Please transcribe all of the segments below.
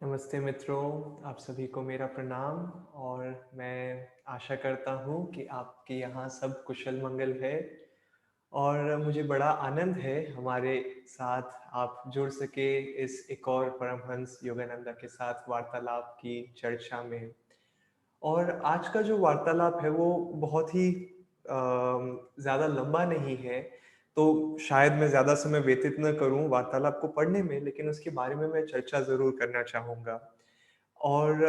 नमस्ते मित्रों, आप सभी को मेरा प्रणाम। और मैं आशा करता हूँ कि आपके यहाँ सब कुशल मंगल है। और मुझे बड़ा आनंद है हमारे साथ आप जुड़ सके इस एक और परमहंस योगानंदा के साथ वार्तालाप की चर्चा में। और आज का जो वार्तालाप है वो बहुत ही ज़्यादा लंबा नहीं है, तो शायद मैं ज़्यादा समय व्यतीत न करूँ वार्तालाप को पढ़ने में, लेकिन उसके बारे में मैं चर्चा ज़रूर करना चाहूँगा। और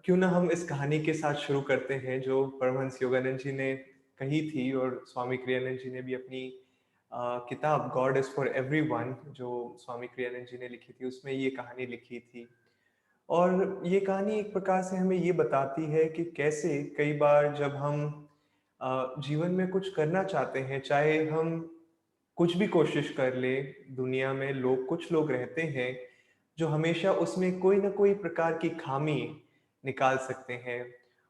क्यों ना हम इस कहानी के साथ शुरू करते हैं जो परमहंस योगानंद जी ने कही थी, और स्वामी क्रियानंद जी ने भी अपनी किताब गॉड इज़ फॉर एवरीवन जो स्वामी क्रियानंद जी ने लिखी थी, उसमें ये कहानी लिखी थी। और ये कहानी एक प्रकार से हमें ये बताती है कि कैसे कई बार जब हम जीवन में कुछ करना चाहते हैं, चाहे हम कुछ भी कोशिश कर लें, दुनिया में कुछ लोग रहते हैं जो हमेशा उसमें कोई ना कोई प्रकार की खामी निकाल सकते हैं।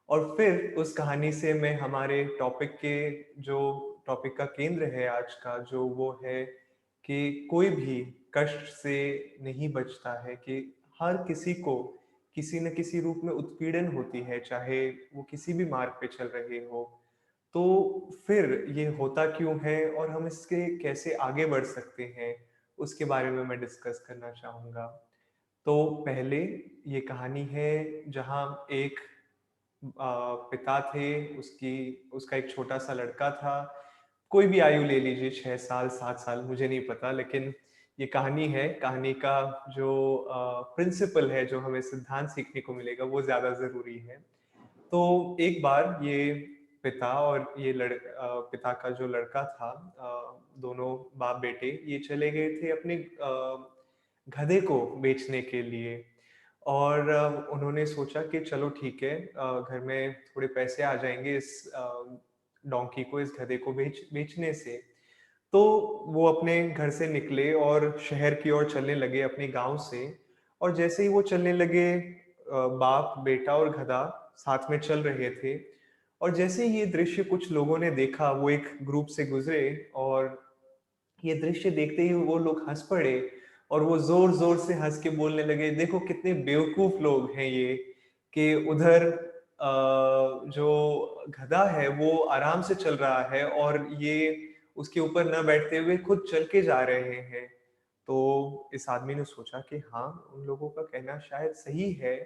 और फिर उस कहानी से मैं हमारे जो टॉपिक का केंद्र है आज का, जो वो है कि कोई भी कष्ट से नहीं बचता है, कि हर किसी को किसी न किसी रूप में उत्पीड़न होती है, चाहे वो किसी भी मार्ग पे चल रहे हो। तो फिर ये होता क्यों है और हम इसके कैसे आगे बढ़ सकते हैं, उसके बारे में मैं डिस्कस करना चाहूँगा। तो पहले ये कहानी है जहाँ एक पिता थे, उसका एक छोटा-सा लड़का था। कोई भी आयु ले लीजिए, 6 साल, 7 साल, मुझे नहीं पता, लेकिन ये कहानी है। कहानी का जो प्रिंसिपल है, जो हमें सिद्धांत सीखने को मिलेगा, वो ज़्यादा ज़रूरी है। तो एक बार ये पिता और पिता का जो लड़का था, दोनों बाप-बेटे, ये चले गए थे अपने गधे को बेचने के लिए। और उन्होंने सोचा कि चलो ठीक है, घर में थोड़े पैसे आ जाएँगे इस डोंकी को, इस गधे को बेचने से। तो वो अपने घर से निकले और शहर की ओर चलने लगे अपने गाँव से। और जैसे ही वो चलने लगे, बाप, बेटा और गधा साथ में चल रहे थे। और जैसे ही ये दृश्य कुछ लोगों ने देखा, वो एक ग्रुप से गुज़रे, और ये दृश्य देखते ही वो लोग हँस पड़े। और वो ज़ोर-ज़ोर से हँस के बोलने लगे, देखो कितने बेवकूफ़ लोग हैं ये, कि उधर जो गधा है वो आराम से चल रहा है, और ये उसके ऊपर ना बैठते हुए खुद चल के जा रहे हैं। तो इस आदमी ने सोचा कि हाँ, उन लोगों का कहना शायद सही है।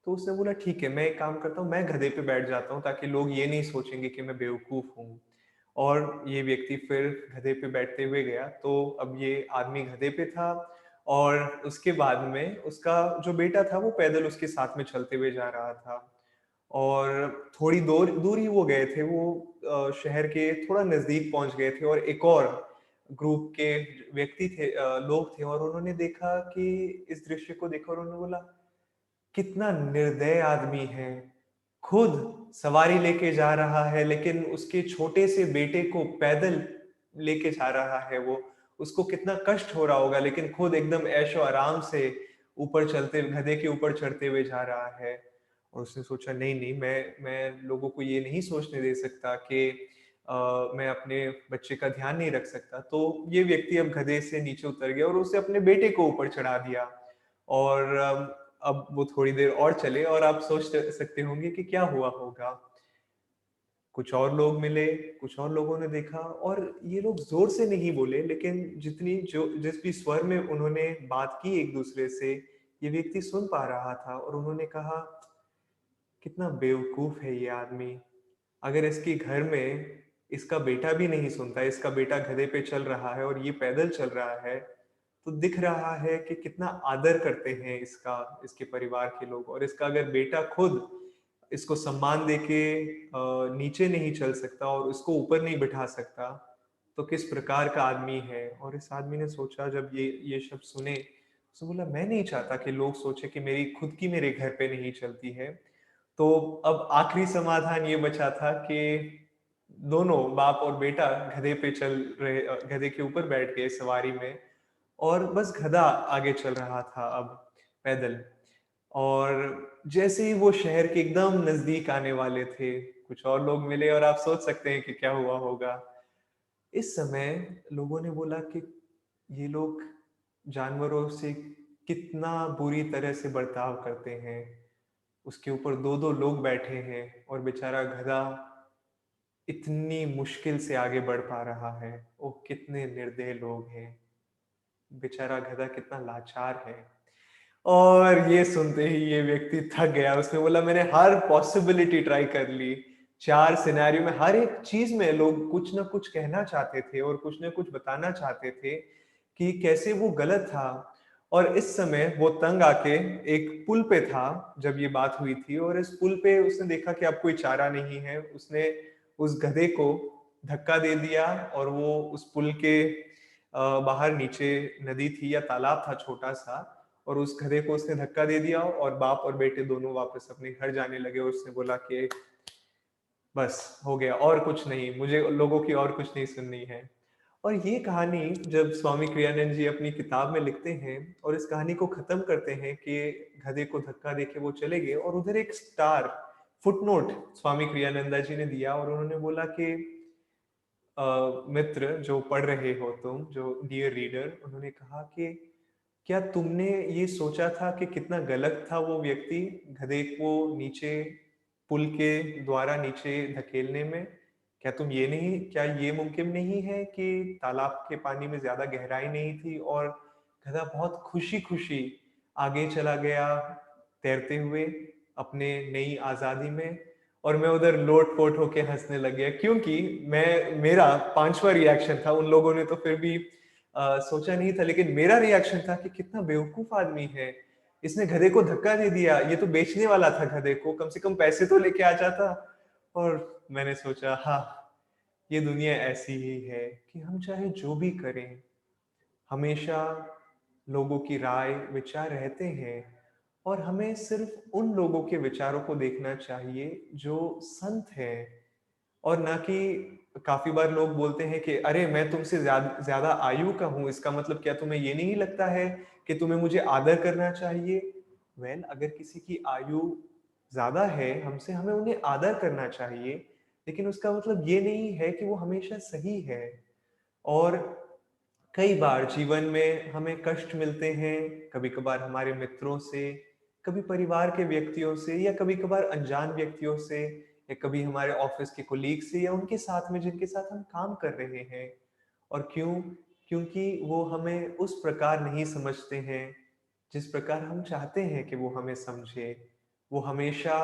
तो उसने बोला ठीक है, मैं एक काम करता हूँ, मैं गधे पे बैठ जाता हूँ ताकि लोग ये नहीं सोचेंगे कि मैं बेवकूफ़ हूँ। और ये व्यक्ति फिर गधे पे बैठते हुए गया। तो अब ये आदमी गधे पे था, और उसके बाद में उसका जो बेटा था वो पैदल उसके साथ में चलते हुए जा रहा था। और थोड़ी दूर ही वो गए थे, वो शहर के थोड़ा नज़दीक पहुँच गए थे, और एक और ग्रुप के लोग थे, और उन्होंने देखा कि इस दृश्य को देखा, और उन्होंने बोला, कितना निर्दय आदमी है। खुद सवारी लेके जा रहा है, लेकिन उसके छोटे से बेटे को पैदल लेके जा रहा है वो। उसको कितना कष्ट हो रहा होगा, लेकिन खुद एकदम ऐशो आराम से गधे के ऊपर चढ़ते हुए जा रहा है। और उसने सोचा, नहीं-नहीं, मैं लोगों को ये नहीं सोचने दे सकता कि मैं अपने बच्चे का ध्यान नहीं रख सकता। तो ये व्यक्ति अब गधे से नीचे उतर गया और उसे अपने बेटे को ऊपर चढ़ा दिया। और अब वो थोड़ी देर और चले, और आप सोच सकते होंगे कि क्या हुआ होगा। कुछ और लोग मिले, कुछ और लोगों ने देखा, और ये लोग ज़ोर से नहीं बोले, लेकिन जिस भी स्वर में उन्होंने बात की एक-दूसरे से, ये व्यक्ति सुन पा रहा था। और उन्होंने कहा, कितना बेवकूफ़ है ये आदमी। अगर इसके घर में इसका बेटा भी नहीं सुनता, इसका बेटा गधे पे चल रहा है और ये पैदल चल रहा है, तो दिख रहा है कि कितना आदर करते हैं इसके परिवार के लोग। और इसका अगर बेटा खुद इसको सम्मान देके नीचे नहीं चल सकता और इसको ऊपर नहीं बिठा सकता, तो किस प्रकार का आदमी है। और इस आदमी ने सोचा, जब ये शब्द सुने, उसने बोला, मैं नहीं चाहता कि लोग सोचे कि मेरे घर पे नहीं चलती है। तो अब आखिरी समाधान ये बचा था कि दोनों बाप और बेटा गधे के ऊपर बैठ गए सवारी में, और बस गधा आगे चल रहा था अब पैदल। और जैसे ही वो शहर के एकदम नजदीक आने वाले थे, कुछ और लोग मिले, और आप सोच सकते हैं कि क्या हुआ होगा। इस समय लोगों ने बोला कि ये लोग जानवरों से कितना बुरी तरह से बर्ताव करते हैं। उसके ऊपर 2-2 लोग बैठे हैं और बेचारा गधा इतनी मुश्किल से आगे बढ़ पा रहा है। ओह! कितने निर्दयी लोग हैं। बेचारा गधा कितना लाचार है। और ये सुनते ही ये व्यक्ति थक गया। उसने बोला मैंने हर पॉसिबिलिटी ट्राई कर ली। 4 सिनेरियो में हर एक चीज़ में लोग कुछ न कुछ कहना चाहते थे और कुछ न कुछ बताना चाहते थे कि कैसे वो गलत था। और इस समय वो तंग आके एक पुल पे था जब ये बात हुई थी और इस पुल पे उसने देखा कि अब कोई चारा नहीं है। उसने उस गधे को धक्का दे दिया और वो उस पुल के बाहर नीचे नदी थी या तालाब था छोटा-सा और उस गधे को उसने धक्का दे दिया और बाप और बेटे दोनों वापस अपने घर जाने लगे और उसने बोला कि बस हो गया और कुछ नहीं, मुझे लोगों की और कुछ नहीं सुननी है। और ये कहानी जब स्वामी क्रियानंद जी अपनी किताब में लिखते हैं और इस कहानी को खत्म करते हैं कि गधे को धक्का देके वो चले गए और उधर एक स्टार फुटनोट स्वामी क्रियानंदा जी ने दिया और उन्होंने बोला कि मित्र जो पढ़ रहे हो तुम, जो डियर रीडर, उन्होंने कहा कि क्या तुमने ये सोचा था कि कितना गलत था वो व्यक्ति गधे को नीचे पुल के द्वारा नीचे धकेलने में? क्या ये मुमकिन नहीं है कि तालाब के पानी में ज़्यादा गहराई नहीं थी और गधा बहुत खुशी-खुशी आगे चला गया तैरते हुए अपने नई आज़ादी में और मैं उधर लोट-पोट होके हँसने लग गया क्योंकि मेरा 5वां रिएक्शन था, उन लोगों ने तो फिर भी सोचा नहीं था लेकिन मेरा रिएक्शन था कि कितना बेवकूफ आदमी है। इसने गधे को धक्का दे दिया, ये तो बेचने वाला था गधे को, कम से कम पैसे तो लेके आ जाता। और मैंने सोचा हाँ, ये दुनिया ऐसी ही है कि हम चाहे जो भी करें, हमेशा लोगों की राय, विचार रहते हैं और हमें सिर्फ उन लोगों के विचारों को देखना चाहिए जो संत हैं और ना कि काफ़ी बार लोग बोलते हैं कि अरे! मैं तुमसे ज़्यादा आयु का हूँ, इसका मतलब क्या तुम्हें ये नहीं लगता है कि तुम्हें मुझे आदर करना चाहिए? अगर किसी की आयु ज़्यादा है हमसे, हमें उन्हें आदर करना चाहिए, लेकिन उसका मतलब ये नहीं है कि वो हमेशा सही है। और कई बार जीवन में हमें कष्ट मिलते हैं, कभी-कभार हमारे मित्रों से, कभी परिवार के व्यक्तियों से या कभी-कभार अनजान व्यक्तियों से या कभी हमारे ऑफिस के कोलीग से या उनके साथ में जिनके साथ हम काम कर रहे हैं। और क्यों? क्योंकि वो हमें उस प्रकार नहीं समझते हैं, जिस प्रकार हम चाहते हैं कि वो हमें समझे। वो हमेशा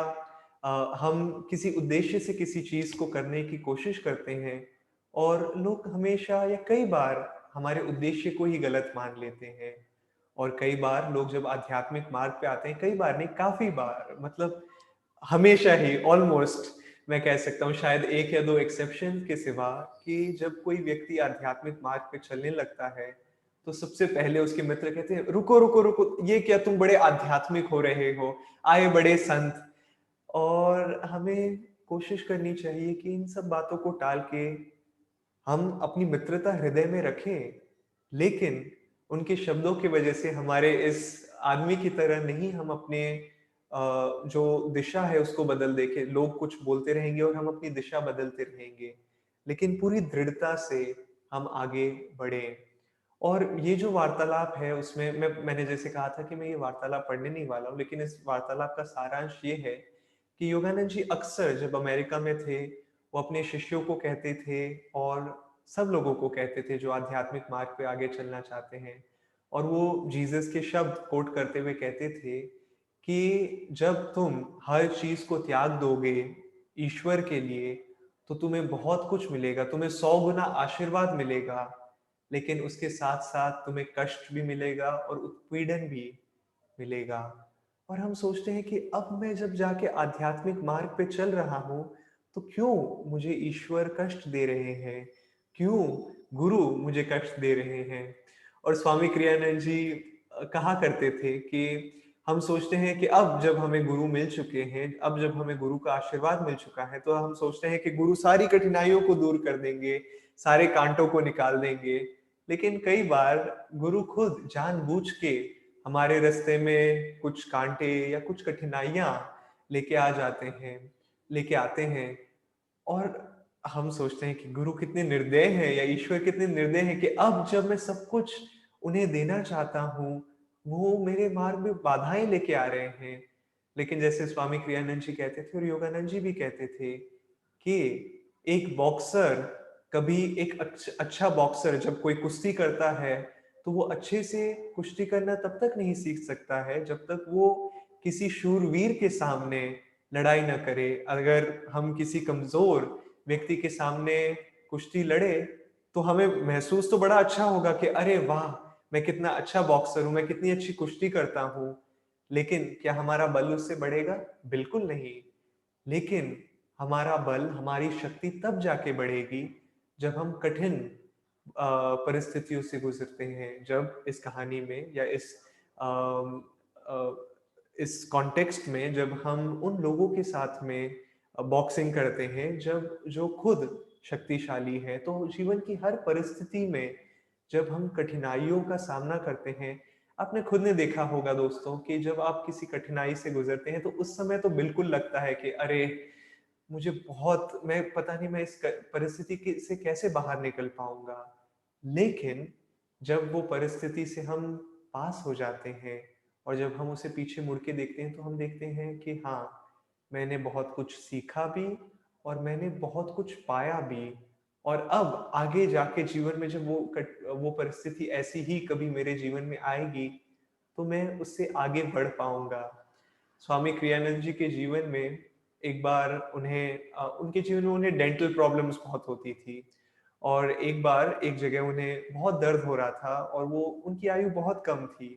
हम किसी उद्देश्य से किसी चीज़ को करने की कोशिश करते हैं और लोग हमेशा या कई बार हमारे उद्देश्य को ही गलत मान लेते हैं। और कई बार लोग जब आध्यात्मिक मार्ग पे आते हैं, कई बार नहीं काफ़ी बार मतलब हमेशा ही ऑलमोस्ट मैं कह सकता हूँ शायद 1 या 2 एक्सेप्शन के सिवा कि जब कोई व्यक्ति आध्यात्मिक मार्ग पे चलने लगता है, तो सबसे पहले उसके मित्र कहते हैं, "रुको, रुको, रुको, ये क्या तुम बड़े आध्यात्मिक हो रहे हो, आए बड़े संत।" और हमें कोशिश करनी चाहिए कि इन सब बातों को टाल के हम अपनी मित्रता हृदय में रखें, लेकिन उनके शब्दों की वजह से हमारे इस आदमी की तरह नहीं हम अपने जो दिशा है उसको बदल दें कि लोग कुछ बोलते रहेंगे और हम अपनी दिशा बदलते रहेंगे। लेकिन पूरी दृढ़ता से हम आगे बढ़ें। और ये जो वार्तालाप है उसमें मैंने जैसे कहा था कि मैं ये वार्तालाप पढ़ने नहीं वाला हूँ, लेकिन इस वार्तालाप का सारांश ये है कि योगानंद जी अक्सर जब अमेरिका में थे, वो अपने शिष्यों को कहते थे और सब लोगों को कहते थे जो आध्यात्मिक मार्ग पे आगे चलना चाहते हैं। और वो जीसस के शब्द कोट करते हुए कहते थे कि जब तुम हर चीज़ को त्याग दोगे ईश्वर के लिए, तो तुम्हें बहुत कुछ मिलेगा, तुम्हें 100 गुना आशीर्वाद मिलेगा, लेकिन उसके साथ-साथ तुम्हें कष्ट भी मिलेगा और उत्पीड़न भी मिलेगा। और हम सोचते हैं कि अब मैं जब जाके आध्यात्मिक मार्ग पे चल रहा हूँ, तो क्यों मुझे ईश्वर कष्ट दे रहे हैं? क्यों गुरु मुझे कष्ट दे रहे हैं? और स्वामी क्रियानंद जी कहा करते थे कि हम सोचते हैं कि अब जब हमें गुरु मिल चुके हैं, अब जब हमें गुरु का आशीर्वाद मिल चुका है, तो हम सोचते हैं कि गुरु सारी कठिनाइयों को दूर कर देंगे, सारे कांटों को निकाल देंगे। लेकिन कई बार गुरु खुद जानबूझ के हमारे रास्ते में कुछ कांटे या कुछ कठिनाइयाँ लेके आते हैं और हम सोचते हैं कि गुरु कितने निर्दय हैं या ईश्वर कितने निर्दय हैं कि अब जब मैं सब कुछ उन्हें देना चाहता हूँ, वो मेरे मार्ग में बाधाएँ लेके आ रहे हैं। लेकिन जैसे स्वामी क्रियानंद जी कहते थे और योगानंद जी भी कहते थे कि एक बॉक्सर कभी एक अच्छा बॉक्सर जब कोई कुश्ती करता है, तो वो अच्छे से कुश्ती करना तब तक नहीं सीख सकता है, जब तक वो किसी शूरवीर के सामने लड़ाई ना करे। अगर हम किसी कमज़ोर व्यक्ति के सामने कुश्ती लड़े, तो हमें महसूस तो बड़ा अच्छा होगा कि अरे वाह! मैं कितना अच्छा बॉक्सर हूँ, मैं कितनी अच्छी कुश्ती करता हूँ। लेकिन क्या हमारा बल उससे बढ़ेगा? बिल्कुल नहीं। लेकिन हमारा बल, हमारी शक्ति तब जाके बढ़ेगी जब हम कठिन परिस्थितियों से गुज़रते हैं। जब इस कहानी में या अम, अ, इस कॉन्टेक्स्ट में जब हम उन लोगों के साथ में बॉक्सिंग करते हैं, जब जो खुद शक्तिशाली हैं, तो जीवन की हर परिस्थिति में जब हम कठिनाइयों का सामना करते हैं, आपने खुद ने देखा होगा दोस्तों कि जब आप किसी कठिनाई से गुजरते हैं तो उस समय तो बिल्कुल लगता है कि अरे मुझे बहुत मैं पता नहीं मैं इस परिस्थिति से कैसे बाहर निकल पाऊंगा। लेकिन जब वो परिस्थिति से हम पास हो जाते हैं और जब हम उसे पीछे मुड़ के देखते हैं तो हम देखते हैं कि हाँ, मैंने बहुत कुछ सीखा भी और मैंने बहुत कुछ पाया भी। और अब आगे जाके जीवन में जब वो परिस्थिति ऐसी ही कभी मेरे जीवन में आएगी, तो मैं उससे आगे बढ़ पाऊँगा। स्वामी क्रियानंद जी के जीवन में एक बार उनके जीवन में उन्हें डेंटल प्रॉब्लम्स बहुत होती थी और एक बार एक जगह उन्हें बहुत दर्द हो रहा था और वो उनकी आयु बहुत कम थी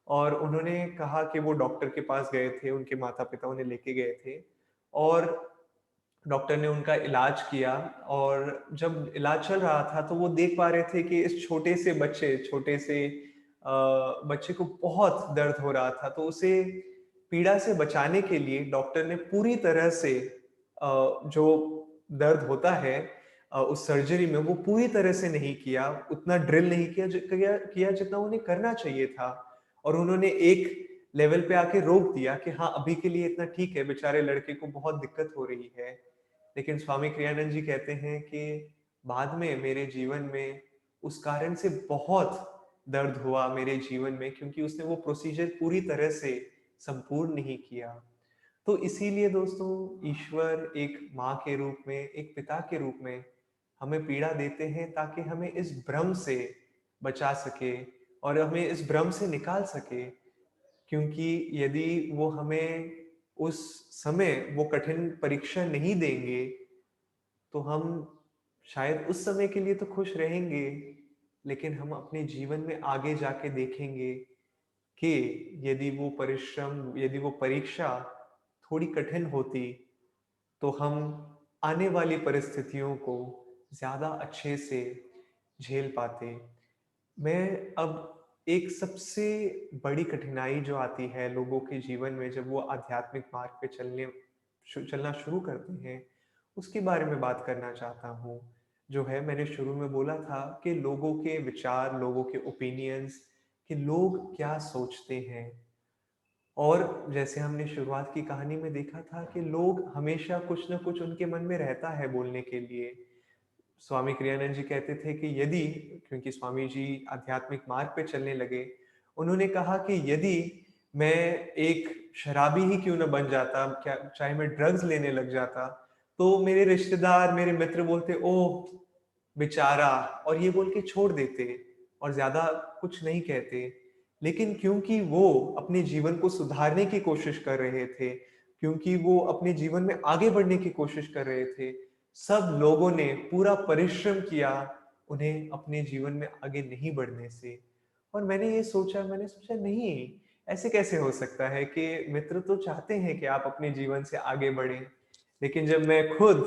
और उन्होंने कहा कि वो डॉक्टर के पास गए थे, उनके माता-पिता उन्हें लेके गए थे और डॉक्टर ने उनका इलाज किया और जब इलाज चल रहा था तो वो देख पा रहे थे कि इस छोटे से बच्चे को बहुत दर्द हो रहा था। तो उसे पीड़ा से बचाने के लिए डॉक्टर ने पूरी तरह से जो दर्द होता है उस सर्जरी में वो पूरी तरह से नहीं किया, उतना ड्रिल नहीं किया जितना उन्हें करना चाहिए था। और उन्होंने एक लेवल पे आके रोक दिया कि हाँ, अभी के लिए इतना ठीक है, बेचारे लड़के को बहुत दिक्कत हो रही है। लेकिन स्वामी क्रियानंद जी कहते हैं कि बाद में मेरे जीवन में उस कारण से बहुत दर्द हुआ मेरे जीवन में क्योंकि उसने वो प्रोसीजर पूरी तरह से संपूर्ण नहीं किया। तो इसीलिए दोस्तों ईश्वर एक माँ के रूप में, एक पिता के रूप में हमें पीड़ा देते हैं ताकि हमें इस भ्रम से बचा सके और हमें इस भ्रम से निकाल सके। क्योंकि यदि वो हमें उस समय वो कठिन परीक्षा नहीं देंगे, तो हम शायद उस समय के लिए तो खुश रहेंगे, लेकिन हम अपने जीवन में आगे जाके देखेंगे कि यदि वो परीक्षा थोड़ी कठिन होती, तो हम आने वाली परिस्थितियों को ज़्यादा अच्छे से झेल पाते। मैं अब एक सबसे बड़ी कठिनाई जो आती है लोगों के जीवन में जब वो आध्यात्मिक मार्ग पे चलना शुरू करते हैं, उसके बारे में बात करना चाहता हूँ। जो है मैंने शुरू में बोला था कि लोगों के विचार, लोगों के ओपिनियंस कि लोग क्या सोचते हैं। और जैसे हमने शुरुआत की कहानी में देखा था कि लोग हमेशा कुछ न कुछ उनके मन में रहता है बोलने के लिए। स्वामी क्रियानंद जी कहते थे कि यदि क्योंकि स्वामी जी आध्यात्मिक मार्ग पे चलने लगे, उन्होंने कहा कि यदि मैं एक शराबी ही क्यों ना बन जाता, क्या चाहे मैं ड्रग्स लेने लग जाता, तो मेरे रिश्तेदार, मेरे मित्र बोलते, "ओह! बेचारा" और ये बोल के छोड़ देते और ज़्यादा कुछ नहीं कहते। लेकिन क्योंकि वो अपने जीवन को सुधारने की कोशिश कर रहे थे, क्योंकि वो अपने जीवन में आगे बढ़ने की कोशिश कर रहे थे, सब लोगों ने पूरा परिश्रम किया उन्हें अपने जीवन में आगे नहीं बढ़ने से। और मैंने सोचा नहीं, ऐसे कैसे हो सकता है कि मित्र तो चाहते हैं कि आप अपने जीवन से आगे बढ़ें। लेकिन जब मैं खुद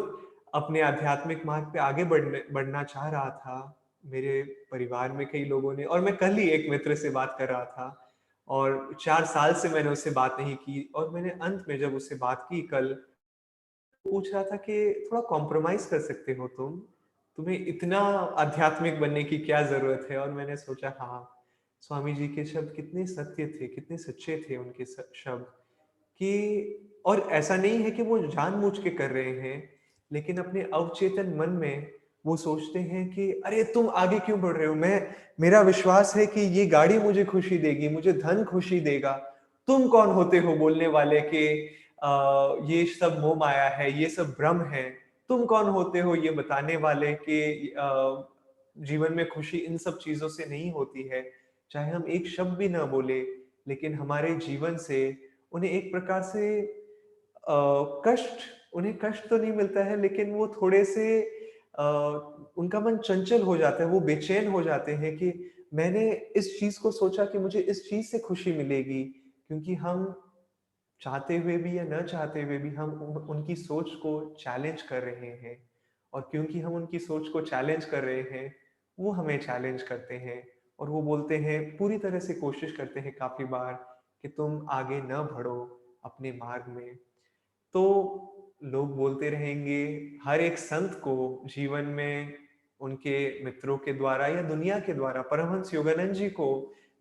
अपने आध्यात्मिक मार्ग पे आगे बढ़ना चाह रहा था, मेरे परिवार में कई लोगों ने और मैं कल ही एक मित्र से बात कर रहा था और 4 साल से मैंने उससे बात नहीं की और मैंने अंत में जब उससे बात की कल, पूछ रहा था कि थोड़ा कॉम्प्रोमाइज़ कर सकते हो तुम? तुम्हें इतना आध्यात्मिक बनने की क्या ज़रूरत है? और मैंने सोचा हाँ, स्वामी जी के शब्द कितने सत्य थे, कितने सच्चे थे उनके शब्द कि और ऐसा नहीं है कि वो जानबूझ के कर रहे हैं, लेकिन अपने अवचेतन मन में वो सोचते हैं कि अरे तुम आगे क्यों बढ़ रहे हो? मेरा विश्वास है कि ये गाड़ी मुझे खुशी देगी, मुझे धन खुशी देगा। तुम कौन होते हो बोलने वाले कि ये सब मोह माया है, ये सब भ्रम है। तुम कौन होते हो ये बताने वाले कि जीवन में खुशी इन सब चीज़ों से नहीं होती है। चाहे हम एक शब्द भी ना बोले, लेकिन हमारे जीवन से उन्हें एक प्रकार से कष्ट उन्हें कष्ट तो नहीं मिलता है, लेकिन वो थोड़े से उनका मन चंचल हो जाता है, वो बेचैन हो जाते हैं कि मैंने इस चीज़ को सोचा कि मुझे इस चीज़ से खुशी मिलेगी, क्योंकि हम चाहते हुए भी या ना चाहते हुए भी हम उनकी सोच को चैलेंज कर रहे हैं। और क्योंकि हम उनकी सोच को चैलेंज कर रहे हैं, वो हमें चैलेंज करते हैं और वो बोलते हैं, पूरी तरह से कोशिश करते हैं काफ़ी बार कि तुम आगे ना बढ़ो अपने मार्ग में। तो लोग बोलते रहेंगे, हर एक संत को जीवन में उनके मित्रों के द्वारा या दुनिया के द्वारा, परमहंस योगानंद जी को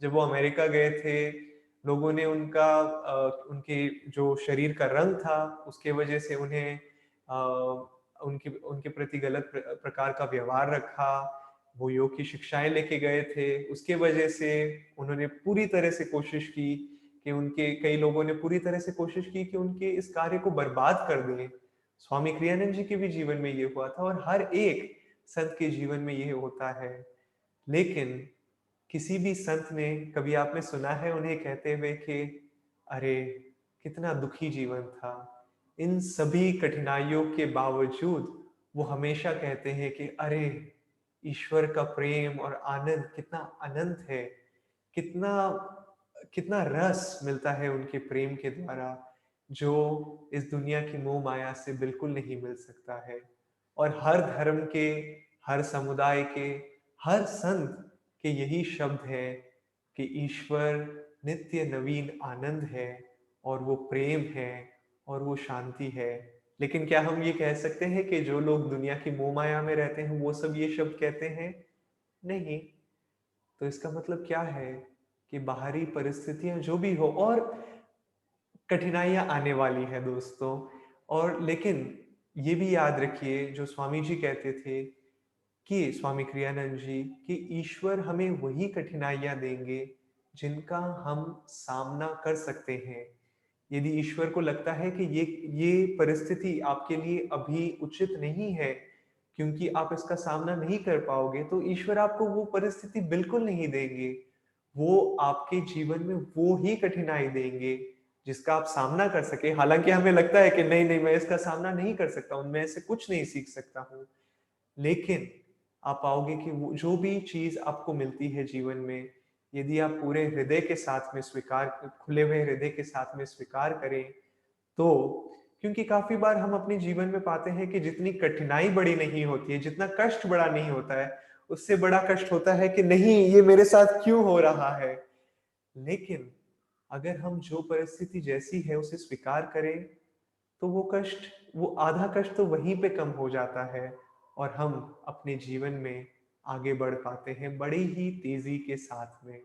जब वो अमेरिका गए थे, लोगों ने उनके जो शरीर का रंग था, उसके वजह से उन्हें उनके उनके प्रति गलत प्रकार का व्यवहार रखा। वो योग की शिक्षाएँ लेके गए थे, उसके वजह से उन्होंने पूरी तरह से कोशिश की कि उनके कई लोगों ने पूरी तरह से कोशिश की कि उनके इस कार्य को बर्बाद कर दें। स्वामी क्रियानंद जी के भी जीवन में ये हुआ था और हर एक संत के जीवन में ये होता है। लेकिन किसी भी संत ने कभी आपने सुना है उन्हें कहते हुए कि अरे! कितना दुखी जीवन था। इन सभी कठिनाइयों के बावजूद वो हमेशा कहते हैं कि अरे! ईश्वर का प्रेम और आनंद कितना अनंत है। कितना कितना रस मिलता है उनके प्रेम के द्वारा, जो इस दुनिया की मोह माया से बिल्कुल नहीं मिल सकता है। और हर धर्म के, हर समुदाय के, हर संत के यही शब्द है कि ईश्वर नित्य नवीन आनंद है और वो प्रेम है और वो शांति है। लेकिन क्या हम ये कह सकते हैं कि जो लोग दुनिया की मोह माया में रहते हैं, वो सब ये शब्द कहते हैं? नहीं। तो इसका मतलब क्या है कि बाहरी परिस्थितियां जो भी हो, और कठिनाइयां आने वाली है दोस्तों। और लेकिन ये भी याद रखिए, जो स्वामी जी कहते थे कि स्वामी क्रियानंद जी, कि ईश्वर हमें वही कठिनाइयां देंगे जिनका हम सामना कर सकते हैं। यदि ईश्वर को लगता है कि ये परिस्थिति आपके लिए अभी उचित नहीं है, क्योंकि आप इसका सामना नहीं कर पाओगे, तो ईश्वर आपको वो परिस्थिति बिल्कुल नहीं देंगे। वो आपके जीवन में वो ही कठिनाई देंगे जिसका आप सामना कर सके। हालांकि हमें लगता है कि नहीं नहीं, मैं इसका सामना नहीं कर सकता हूं, मैं इससे कुछ नहीं सीख सकता हूं। लेकिन आप पाओगे कि वो जो भी चीज आपको मिलती है जीवन में, यदि आप पूरे हृदय के साथ में स्वीकार, खुले हुए हृदय के साथ में स्वीकार करें, तो क्योंकि काफ़ी बार हम अपने जीवन में पाते हैं कि जितनी कठिनाई बड़ी नहीं होती है, जितना कष्ट बड़ा नहीं होता है, उससे बड़ा कष्ट होता है कि नहीं, ये मेरे साथ क्यों हो रहा है? लेकिन अगर हम जो परिस्थिति जैसी है उसे स्वीकार करें, तो वो आधा कष्ट तो वहीं पे कम हो जाता है और हम अपने जीवन में आगे बढ़ पाते हैं बड़ी ही तेज़ी के साथ में।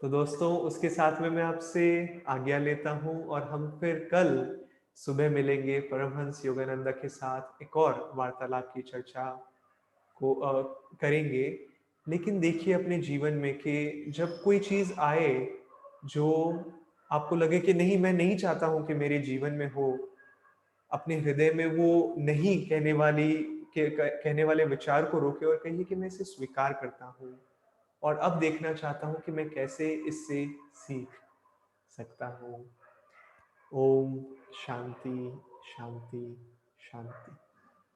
तो दोस्तों, उसके साथ में मैं आपसे आज्ञा लेता हूँ और हम फिर कल सुबह मिलेंगे परमहंस योगानंद के साथ, एक और वार्तालाप की चर्चा को करेंगे। लेकिन देखिए अपने जीवन में कि जब कोई चीज़ आए जो आपको लगे कि नहीं, मैं नहीं चाहता हूँ कि मेरे जीवन में हो, अपने हृदय में वो नहीं कहने वाले विचार को रोके और कहिए कि मैं इसे स्वीकार करता हूँ और अब देखना चाहता हूँ कि मैं कैसे इससे सीख सकता हूँ। ओम शांति, शांति, शांति।